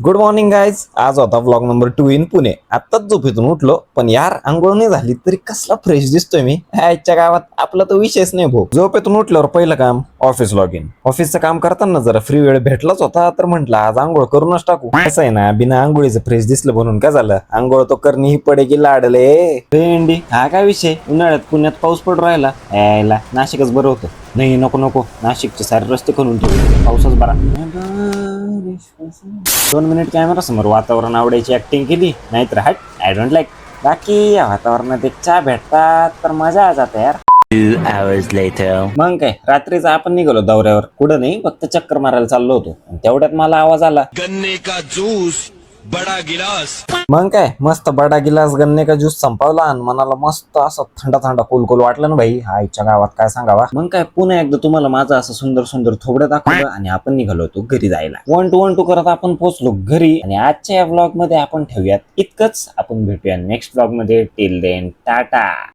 Good morning guys. आज होता vlog number 2 in Pune. आत्ताच झोपेतून उठलो, पण यार आंघोळ नाही झाली तरी कसला फ्रेश दिसतोय मी. आजच्या गावात आपला तर विषयच नाही भाऊ. झोपेतून उठल्यावर पहिलं काम ऑफिस लॉग इन. ऑफिसचं काम करताना जरा फ्री वेळ भेटलाच होता तर म्हंटल आज आंघोळ करूनच टाकू. कसं आहे ना, बिना आंघोळीचं फ्रेश दिसलं म्हणून काय झालं, आंघोळ तो करणी ही पडे की लाडले भेंडी. हा काय विषय, उन्हाळ्यात पुण्यात पाऊस पडू राहिला. यायला नाशिकच बरं होतं. नाही नको नको, नाशिकचे सारे रस्ते करून ठेवले, पाऊसच बरा. 2 मिनिट कॅमेरा समोर वातावरण आवडायची ऍक्टिंग केली, नाहीतर हट आय डोंट लाईक. बाकी या वातावरणात एक चहा भेटतात तर मजा आ जाते यार. 2 hours later. मग काय, रात्रीच आपण निघालो दौऱ्यावर. कुठं नाही, फक्त चक्कर मारायला चाललो होतो. तेवढ्यात मला आवाज आला, गन्ने का जूस बड़ा गिलास. मग काय मस्त बडा गिलास गन्ने का ज्यूस संपवला आणि मनाला मस्त असं थंडा थंडा कोलकोल वाटलं ना भाई. आईच्या गावात काय सांगावा. मग काय पुन्हा एकदा तुम्हाला माझं असं सुंदर सुंदर थोबडं दाखवलं आणि आपण निघालो होतो घरी जायला. 1 to 1 करत आपण पोहोचलो घरी. आणि आजच्या या ब्लॉग मध्ये आपण ठेवूयात इतकंच. आपण भेटूया नेक्स्ट ब्लॉग मध्ये. Till then Tata.